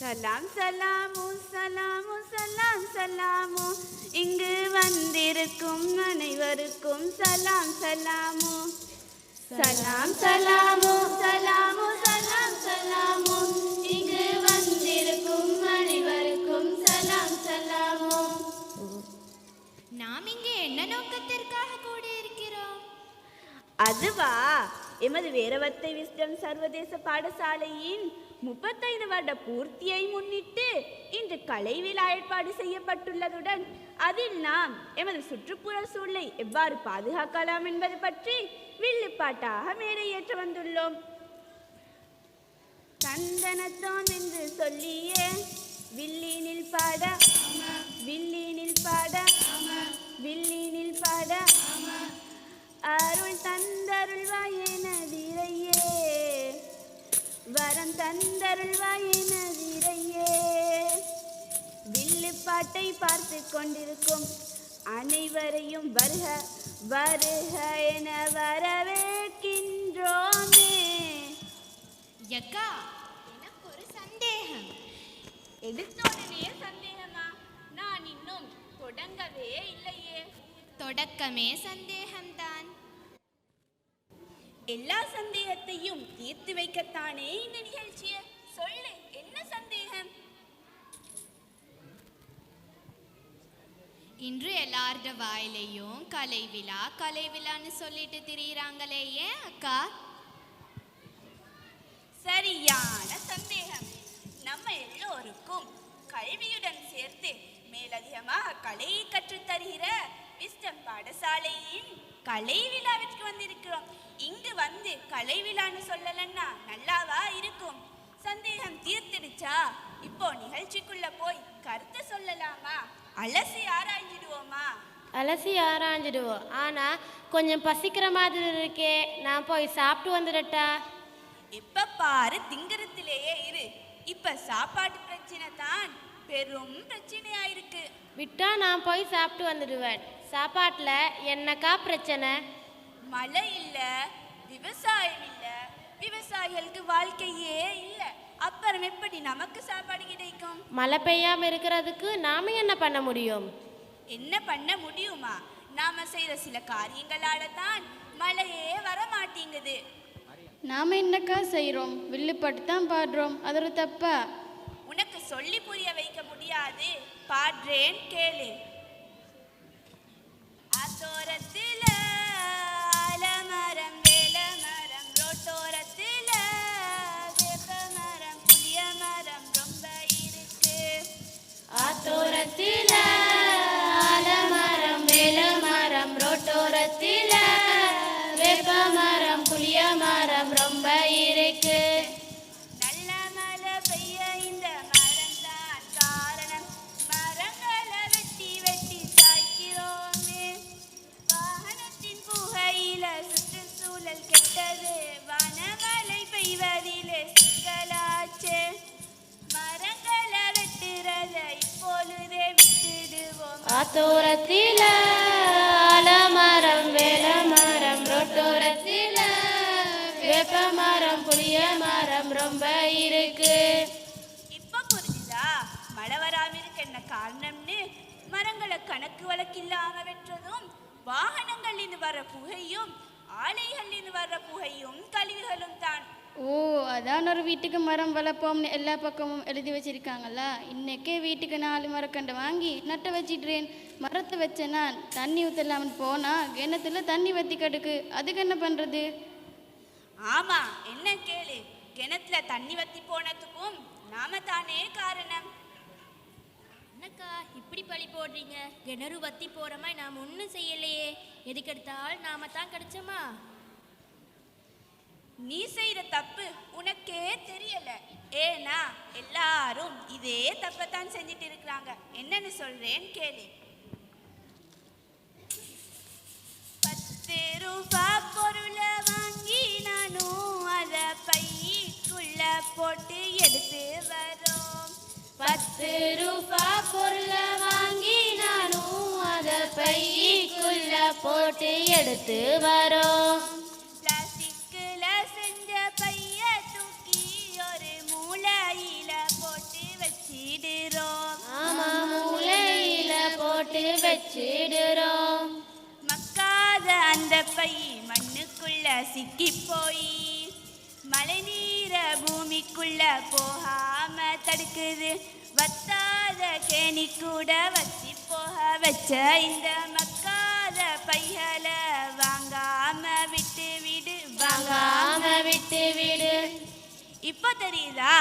சலாம் சலாமு சலாமு சலாம் சலாமு இங்கு வந்திருக்கும் அனைவருக்கும் சலாம் சலாமு சலாம் சலாமு சலாமு சலாம் சலாமு இங்கு வந்திருக்கும் அனைவருக்கும் சலாம் சலாமு. நாம் இங்கே என்ன நோக்கத்திற்காக கூடியிருக்கிறோம்? அதுவா, எமது வேரவத்தை விஸ்டம் சர்வதேச பாடசாலையின் 35 வருட பூர்த்தியை முன்னிட்டு இன்று கலை விழா ஏற்பாடு செய்யப்பட்டுள்ளதுடன் அதில் நாம் எமது சுற்றுப்புற சூழலை எவ்வாறு பாதுகாக்கலாம் என்பது பற்றி வில்லுப்பாட்டாக மேடையேற்ற வந்துள்ளோம். சந்தனத்தோன் என்று சொல்லியே வில்லினில் பாட வில்லினில் பாட வில்லினில் பாட அருள் தந்தருள்வாயேனதிரையே வரம் தந்தருள்வாயேனதிரையே. வில்லுப்பாட்டை பார்த்து கொண்டிருக்கும் அனைவரையும் வருக வருக என வரவேற்கின்றோமே. யக்கா, எனக்கு ஒரு சந்தேகம். எடுத்தோடனே சந்தேகமா? நான் இன்னும் தொடங்கவே இல்லையே. தொடக்கமே சந்தேகம்தான். எல்லா சந்தேகத்தையும் தீர்த்து வைக்கத்தானே இந்த நிகழ்ச்சியை. சொல்லு, என்ன சந்தேகம்? இன்று எல்லாரோட வாயிலையும் கலை விழான்னு சொல்லிட்டு திரியிறாங்களே, ஏன் அக்கா? சரியான சந்தேகம். நம்ம எல்லோருக்கும் கல்வியுடன் சேர்த்து மேலதிகமாக கலையை கற்றுத்தருகிற விஸ்டம் பாடசாலையின் கலை விழாவிற்கு வந்திருக்கிறோம். இங்கு வந்து கலை விழான்னு சொல்லலன்னா நல்லாவா இருக்கும்? சந்தேகம் தீர்த்துடுச்சா? இப்போ நிகழ்ச்சிக்குள்ள போய் கருத்து சொல்லலாமா? அலசி ஆராய்ஞ்சிடுவோமா? அலசி ஆராய்ஞ்சிடுவோம். ஆனா கொஞ்சம் பசிக்கிற மாதிரி இருக்கே, நான் போய் சாப்பிட்டு வந்துடட்டா? எப்ப பாரு திங்கறதுலேயே இரு. இப்ப சாப்பாட்டு பிரச்சனை தான் பெரும் பிரச்சனையா இருக்கு. விட்டா நான் போய் சாப்பிட்டு வந்துடுவேன். சாப்பாட்டுல என்னக்கா பிரச்சனை? மழை இல்ல, விவசாயம் இல்ல, விவசாயிகளுக்கு வாழ்க்கையே இல்ல. அப்புறம் எப்படி நமக்கு சாப்பாடு கிடைக்கும்? மழை பெய்யாம இருக்கிறதுக்கு நாம என்ன பண்ண முடியும்? என்ன பண்ண முடியுமா? நாம செய்யற சில காரியங்களால தான் மழையே வர மாட்டேங்குது. நாம என்னக்கா செய்கிறோம்? வில்லுப்பாட்டு தான் பாடுறோம், அது ஒரு தப்பா? உனக்கு சொல்லி புரிய வைக்க முடியாது, பாடுறேன் கேளு. ஆத்தோரத்துல ஆலமரம் வேலமரம், ரோட்டோரத்துல வேப்பமரம் புளிய மரம் ரொம்ப இருக்கு. ஆத்தோரத்தில ஆலமரம் வேலமரம், ரோட்டோரத்தில வேப்பமரம் புளிய மரம் ரொம்ப இருக்கு. நல்ல மழை பெய்ய இந்த மரம் தான் காரணம். மரங்களை வெட்டி வெட்டி சாய்க்கிறோமே. வாகனத்தின் புகையில சுற்றுச்சூழல் கெட்டது. வனமழை பெய்வதிலே சிக்கலாச்சு. மரங்களை வெட்டுறத இப்பொழுதே விட்டுடுவோம். ஆத்தோரத்தில ஆலமரம் வேலமரம், ரோட்டோரத்தில வேப்பமரம் புளிய மரம் ரொம்ப இருக்கு. இப்ப புரிஞ்சுதா மழை வராம இருக்க என்ன காரணம்னு? மரங்களை கணக்கு வழக்கில்லாம வெட்டுறதும், வாகனங்கள்லிருந்து வர்ற புகையும், ஆலைகள்லிருந்து வர்ற புகையும் கழிவுகளும் தான். ஓ, அதான் ஒரு வீட்டுக்கு மரம் வளர்ப்போம்னு எல்லா பக்கமும் எழுதி வச்சிருக்காங்களா? இன்னைக்கே வீட்டுக்கு 4 மரக்கண்டை வாங்கி நட்ட வச்சிட்றேன். மரத்தை வச்ச நான் தண்ணி ஊற்றலாம்னு போனா கிணத்துல தண்ணி வத்தி கிடக்கு. அதுக்கு என்ன பண்றது? ஆமா, என்ன கேளு. கிணத்துல தண்ணி வத்தி போனதுக்கும் நாம தானே காரணம். என்னக்கா இப்படி பழி போடுறீங்க? கிணறு வத்தி போறமா நாம் ஒன்றும் செய்யலையே. எதுக்கெடுத்தால் நாம தான் கிடைச்சோமா? நீ செய்யற தப்பு உனக்கே தெரியல. ஏன்னா எல்லாரும் இதே தப்பத்தான் செஞ்சுட்டு இருக்கிறாங்க. என்னன்னு சொல்றேன் கேளு. 10 ரூபாய் பொருளை வாங்கி நானும் அத பைக்குள்ள போட்டு எடுத்து வரோம். 10 ரூபாய் பொருளை வாங்கி நானும் அத பைக்குள்ள போட்டு எடுத்து வரோம். பிளாஸ்டிக்ல செஞ்ச பைய தூக்கி ஒரு மூலையில போட்டு சேர்த்து வச்சிடுறோம். மக்காத அந்த பை மண்ணுக்குள்ள சிக்கி போய் மழை நீர பூமிக்குள்ள போகாம தடுக்குது. வத்தாத கேணி கூட வத்தி போக வச்ச இந்த மக்காத பைகளை வாங்காம விட்டு விடு, வாங்காம விட்டு விடு. இப்போ தெரியுதா?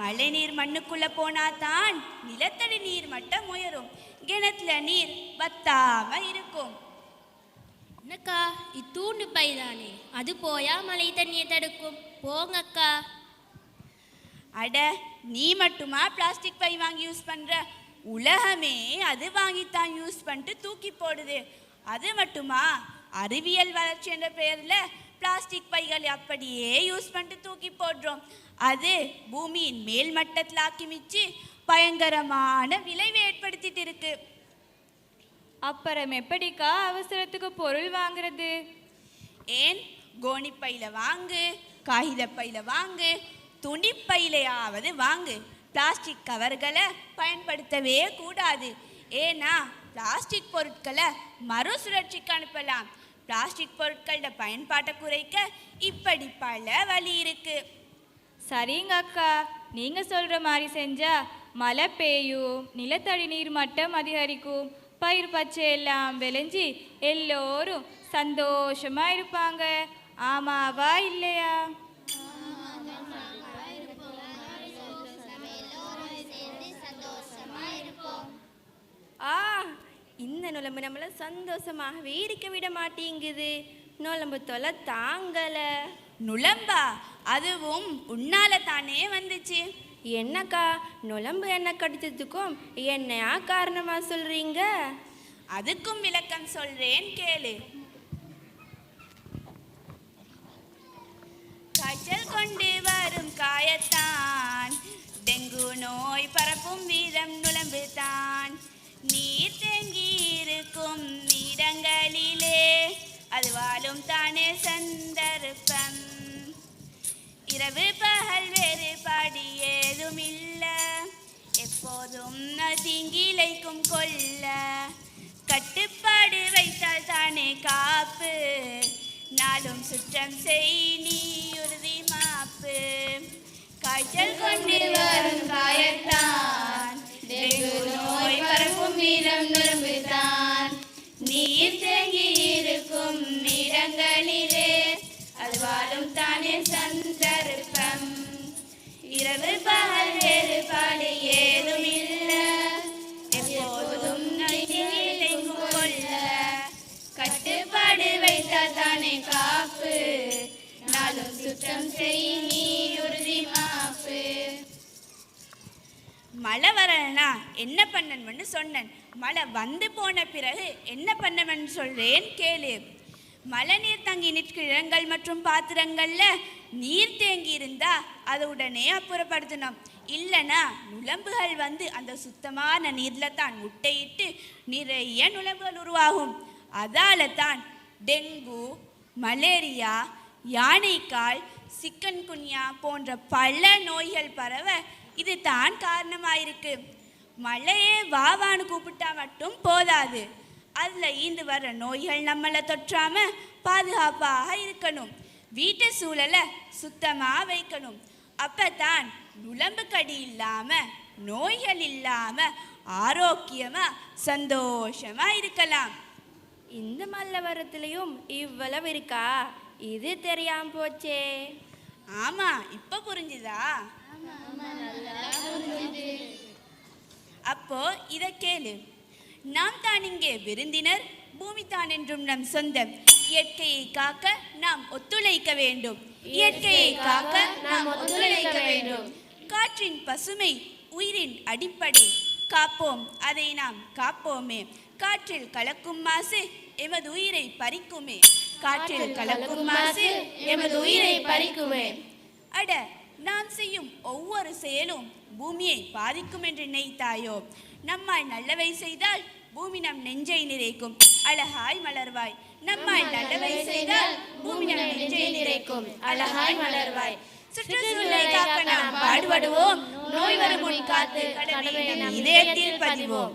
மழை நீர் மண்ணுக்குள்ள போனாதான் நிலத்தடி நீர் மட்டம் உயரும், கிணத்துல நீர் வத்தாம இருக்கும். என்னக்கா இத்தூண்டு பைதானே, அது போயா மழை தண்ணியை தடுக்கும்? போங்கக்கா. அட, நீ மட்டுமா பிளாஸ்டிக் பை வாங்கி யூஸ் பண்ற? உலகமே அது வாங்கித்தான் யூஸ் பண்ணிட்டு தூக்கி போடுது. அது மட்டுமா? அறிவியல் வளர்ச்சி என்ற பெயர்ல பிளாஸ்டிக் பைகள் அப்படியே யூஸ் பண்ணிட்டு தூக்கி போடுறோம். அது பூமியின் மேல் மட்டத்தில் ஆக்கிமிச்சு பயங்கரமான விளைவை ஏற்படுத்திட்டு இருக்கு. அப்புறம் எப்படிக்கா அவசரத்துக்கு பொருள் வாங்குறது? ஏன், கோணிப்பையில வாங்கு, காகித பையில வாங்கு, துணிப்பையிலையாவது வாங்கு. பிளாஸ்டிக் கவர்களை பயன்படுத்தவே கூடாது. ஏன்னா பிளாஸ்டிக் பொருட்களை மறுசுழற்சிக்கு அனுப்பலாம். பிளாஸ்டிக் பொருட்களோட பயன்பாட்டை குறைக்க இப்படி பல வழி இருக்கு. சரிங்க அக்கா, நீங்க சொல்ற மாதிரி செஞ்சா மழை பெய்யும், நிலத்தடி நீர் மட்டம் அதிகரிக்கும், பயிர் பச்சை எல்லாம் விளைஞ்சி எல்லோரும் சந்தோஷமா இருப்பாங்க. ஆமாவா இல்லையா? இந்த நுழம்பு நம்மளை சந்தோஷமாகவே இருக்க விட மாட்டேங்குது. நுழம்பு தொலை தாங்கல. நுழம்பா? அதுவும் உன்னால தானே வந்துச்சு. என்னக்கா, நுழம்பு என்ன கடிச்சதுக்கும் என்னையா காரணமா சொல்றீங்க? அதுக்கும் விளக்கம் சொல்றேன் கேளு. காய்ச்சல் கொண்டு வரும் காயத்தான், டெங்கு நோய் பரப்பும் வீதம் நுழம்பு தான். நீர் தேங்கி இருக்கும் இடங்களிலே அது வாழும் தானே சந்தர்ப்பம். இரவு பகல் வேறுபாடு ஏதும் இல்ல, எப்போதும் தீங்கிழைக்கும் கொல்ல. கட்டுப்பாடு வைத்தால் தானே காப்பு, நாளும் சுற்றம் செய் நீ உறுதி மாப்பு. காய்ச்சல் கொண்டு வரும் காயத்தான், டெங்கு நோய் பரப்பும் வீதம் நுழம்பு தான். நீர் தேங்கி இருக்கும் இடங்களிலே அது வாழும் தானே சந்தர்ப்பம். இரவு பகல் வேறுபாடு ஏதும் இல்ல, எப்போதும் தீங்கிழைக்கும் கொல்ல. கட்டுப்பாடு வைத்தால் தானே காப்பு, நாளும் சுத்தம் செய் நீ உறுதி மாப்பு. மழை வரலனா என்ன பண்ணணும்னு சொன்னேன். மழை வந்து போன பிறகு என்ன பண்ணணும்னு சொல்றேன் கேளு. மழை நீர் தங்கி நிற்கிற இடங்கள் மற்றும் பாத்திரங்கள்ல நீர் தேங்கி இருந்தா அதை உடனே அப்புறப்படுத்தணும். இல்லைன்னா நுழம்புகள் வந்து அந்த சுத்தமான நீர்ல தான் முட்டையிட்டு நிறைய நுழம்புகள் உருவாகும். அதால தான் டெங்கு, மலேரியா, யானைக்கால், சிக்கன்குன்யா போன்ற பல நோய்கள் பரவ இது தான் காரணமாயிருக்கு. மழையே வாவான்னு கூப்பிட்டா மட்டும் போதாது, அதில் ஈந்து வர்ற நோய்கள் நம்மளை தொற்றாம பாதுகாப்பாக இருக்கணும். வீட்டு சூழலை சுத்தமாக வைக்கணும். அப்பதான் நுழம்பு கடி இல்லாம, நோய்கள் இல்லாம ஆரோக்கியமா சந்தோஷமா இருக்கலாம். இந்த மல்லவரத்துலயும் இவ்வளவு இருக்கா? இது தெரியாம போச்சே. ஆமா, இப்ப புரிஞ்சுதா? அப்போ இத கேளு. நாம் தான் இங்கே விருந்தினர், பூமி தான் என்றும் நம் சொந்தம். இயற்கையை காக்க நாம் ஒத்துழைக்க வேண்டும். இயற்கையை காக்க நாம் ஒத்துழைக்க வேண்டும். காற்றின் பசுமை உயிரின் அடிப்படை. காப்போம் அதை நாம் காப்போமே. காற்றில் கலக்கும் மாசு எமது உயிரை பறிக்குமே. காற்றில் கலக்கும் மாசு எமது உயிரை பறிக்குமே. அட, நாம் செய்யும் ஒவ்வொரு செயலும் பூமியை பாதிக்கும் என்று நினைத்தாயோ? நம்மால் நல்லவை செய்தால் பூமி நம் நெஞ்சை நிறைக்கும். அழகாய் மலர்வாய். நம்மால் நல்லவை செய்தால் பூமி நம் நெஞ்சை நிறைக்கும். அழகாய் மலர்வாய். சுற்றுச்சூழலை காக்க நாம் பாடுபடுவோம். நோய் வரும் முன் காத்து கடமை நம் இதயத்தில் பதிவோம்.